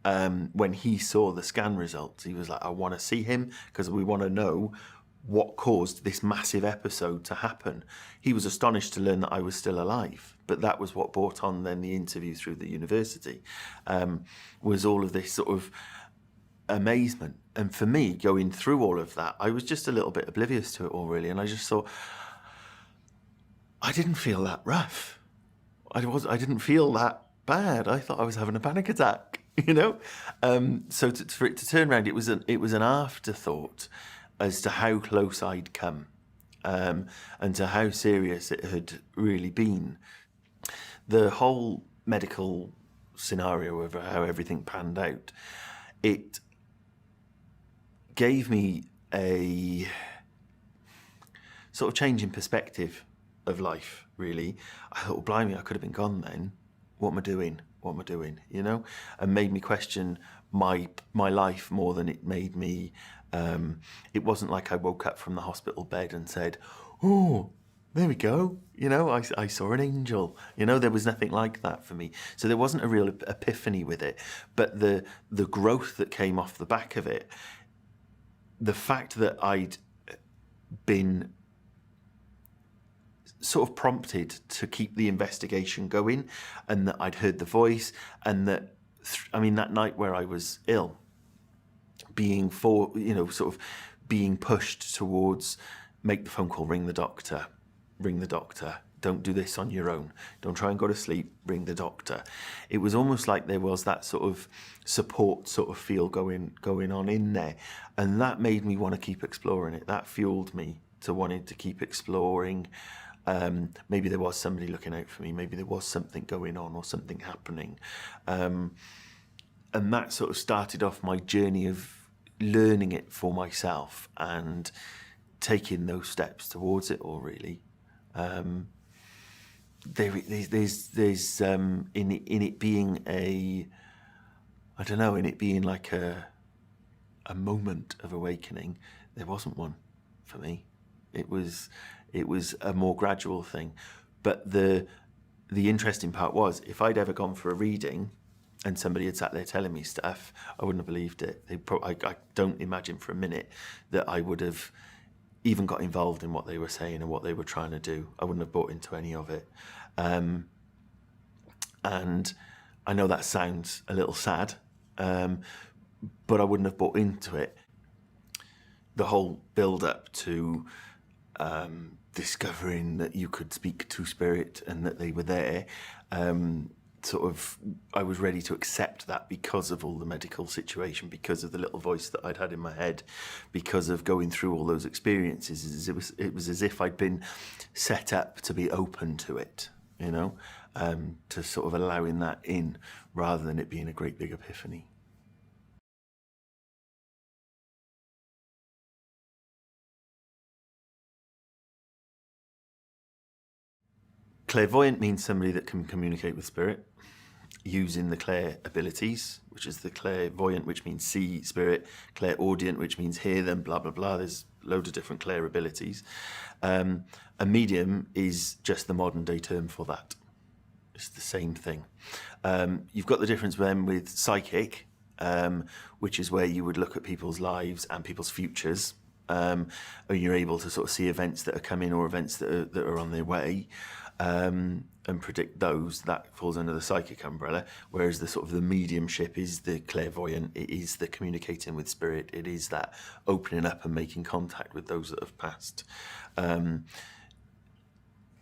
When he saw the scan results, he was like, I want to see him because we want to know what caused this massive episode to happen. He was astonished to learn that I was still alive, but that was what brought on then the interview through the university, was all of this sort of amazement. And for me, going through all of that, I was just a little bit oblivious to it all, really, and I just thought, I didn't feel that rough. I didn't feel that bad. I thought I was having a panic attack, you know? So for it to turn around, it was an afterthought as to how close I'd come, and to how serious it had really been. The whole medical scenario of how everything panned out, it gave me a sort of change in perspective of life, really. I thought, well, blimey, I could have been gone then. What am I doing? What am I doing? You know? And made me question my life more than it made me... it wasn't like I woke up from the hospital bed and said, oh, there we go. You know, I saw an angel. You know, there was nothing like that for me. So there wasn't a real epiphany with it. But the growth that came off the back of it, the fact that I'd been sort of prompted to keep the investigation going, and that I'd heard the voice, and that, I mean, that night where I was ill, being sort of being pushed towards, make the phone call, ring the doctor, don't do this on your own, don't try and go to sleep, ring the doctor. It was almost like there was that sort of support sort of feel going on in there, and that made me want to keep exploring it. That fueled me to wanting to keep exploring. Maybe there was somebody looking out for me, maybe there was something going on or something happening, and that sort of started off my journey of learning it for myself and taking those steps towards it all, really. There's in it being in it being like a moment of awakening, there wasn't one for me. It was a more gradual thing. But the interesting part was, if I'd ever gone for a reading and somebody had sat there telling me stuff, I wouldn't have believed it. I don't imagine for a minute that I would have even got involved in what they were saying and what they were trying to do. I wouldn't have bought into any of it. And I know that sounds a little sad, but I wouldn't have bought into it. The whole build-up to discovering that you could speak to spirit and that they were there, I was ready to accept that because of all the medical situation, because of the little voice that I'd had in my head, because of going through all those experiences. It was as if I'd been set up to be open to it, you know, to sort of allowing that in rather than it being a great big epiphany. Clairvoyant means somebody that can communicate with spirit using the clair abilities, which is the clairvoyant, which means see spirit, clairaudient, which means hear them, blah, blah, blah. There's loads of different clair abilities. A medium is just the modern day term for that. It's the same thing. You've got the difference then with psychic, which is where you would look at people's lives and people's futures, or you're able to sort of see events that are coming or events that are on their way, and predict those. That falls under the psychic umbrella, whereas the sort of the mediumship is the clairvoyant, it is the communicating with spirit, it is that opening up and making contact with those that have passed.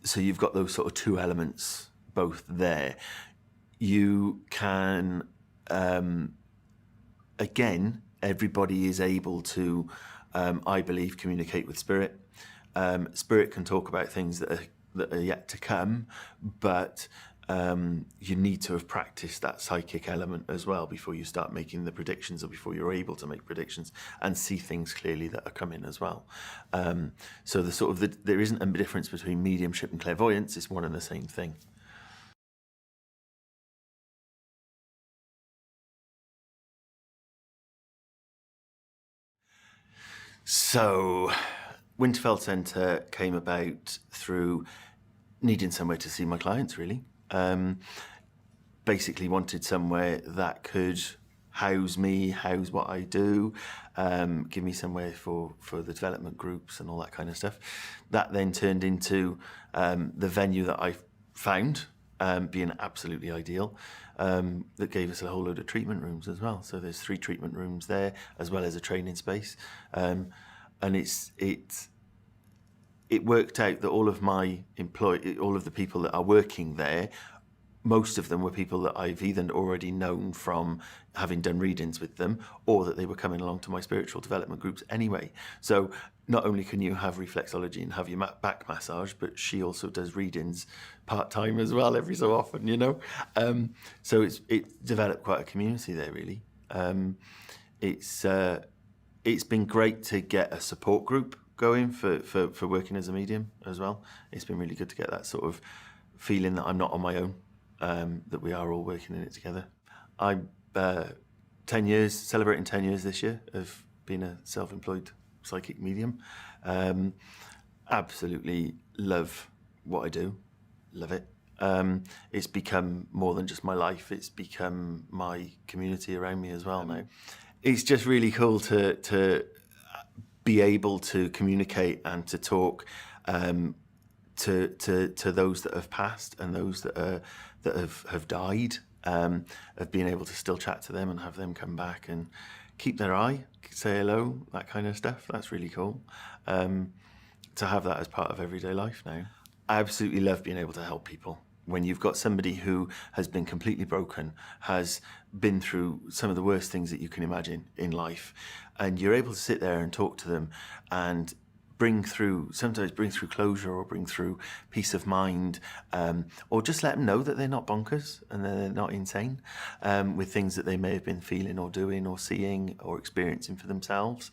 So you've got those sort of two elements both there. You can, again, everybody is able to, I believe, communicate with spirit. Spirit can talk about things that are yet to come, but you need to have practiced that psychic element as well before you start making the predictions, or before you're able to make predictions and see things clearly that are coming as well. So there isn't a difference between mediumship and clairvoyance, it's one and the same thing. So Winterfeld Centre came about through needing somewhere to see my clients, really. Basically wanted somewhere that could house me, house what I do, give me somewhere for the development groups and all that kind of stuff. That then turned into the venue that I found being absolutely ideal. That gave us a whole load of treatment rooms as well. So there's 3 treatment rooms there, as well as a training space. And it worked out that all of the people that are working there, most of them were people that I've either already known from having done readings with them, or that they were coming along to my spiritual development groups anyway. So not only can you have reflexology and have your back massage, but she also does readings part-time as well, every so often, you know. So it developed quite a community there, really. It's been great to get a support group going for working as a medium as well. It's been really good to get that sort of feeling that I'm not on my own, that we are all working in it together. I'm 10 years, celebrating 10 years this year of being a self-employed psychic medium. Absolutely love what I do, love it. It's become more than just my life, it's become my community around me as well now. It's just really cool to be able to communicate and to talk to those that have passed and those that have died, of being able to still chat to them and have them come back and keep their eye, say hello, that kind of stuff. That's really cool. To have that as part of everyday life now. I absolutely love being able to help people. When you've got somebody who has been completely broken, has been through some of the worst things that you can imagine in life, and you're able to sit there and talk to them and sometimes bring through closure, or bring through peace of mind, or just let them know that they're not bonkers and they're not insane with things that they may have been feeling or doing or seeing or experiencing for themselves.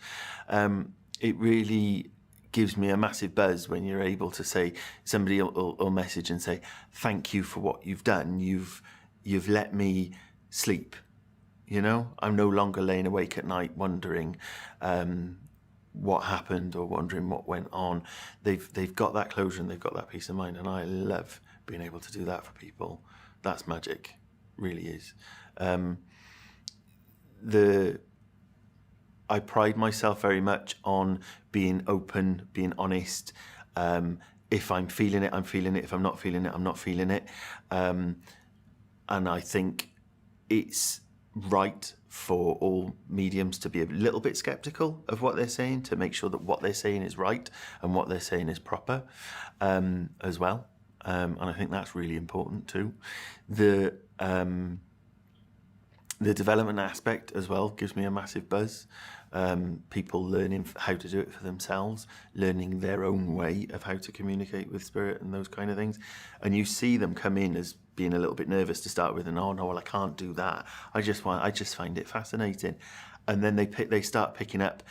It really gives me a massive buzz when you're able to say, somebody will message and say, thank you for what you've done. You've let me sleep. You know, I'm no longer laying awake at night wondering what happened or wondering what went on. They've got that closure and they've got that peace of mind, and I love being able to do that for people. That's magic, really is. I pride myself very much on being open, being honest. If I'm feeling it, I'm feeling it. If I'm not feeling it, I'm not feeling it. And I think it's right for all mediums to be a little bit skeptical of what they're saying, to make sure that what they're saying is right and what they're saying is proper as well. And I think that's really important too. The development aspect as well gives me a massive buzz. People learning how to do it for themselves, learning their own way of how to communicate with spirit and those kind of things. And you see them come in as being a little bit nervous to start with, and oh no, well I can't do that. I just find it fascinating. And then they start picking up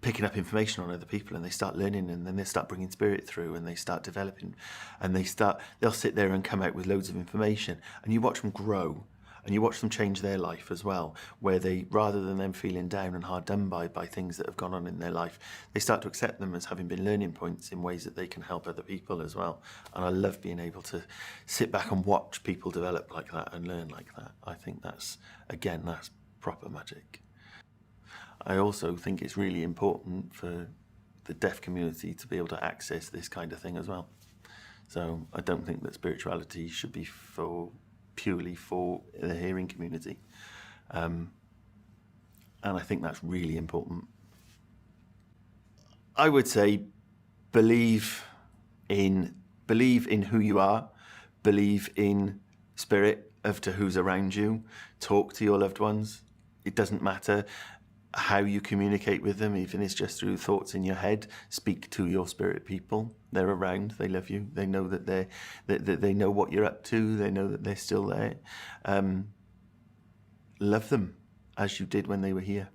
information on other people, and they start learning, and then they start bringing spirit through, and they start developing, and they'll sit there and come out with loads of information, and you watch them grow, and you watch them change their life as well, where they, rather than them feeling down and hard done by things that have gone on in their life, they start to accept them as having been learning points in ways that they can help other people as well. And I love being able to sit back and watch people develop like that and learn like that. I think that's proper magic. I also think it's really important for the deaf community to be able to access this kind of thing as well. So I don't think that spirituality should be purely for the hearing community. And I think that's really important. I would say believe in who you are, believe in spirit of to who's around you, talk to your loved ones. It doesn't matter how you communicate with them, even if it's just through thoughts in your head. Speak to your spirit people. They're around, they love you, they know that they know what you're up to, they know that they're still there. Love them as you did when they were here.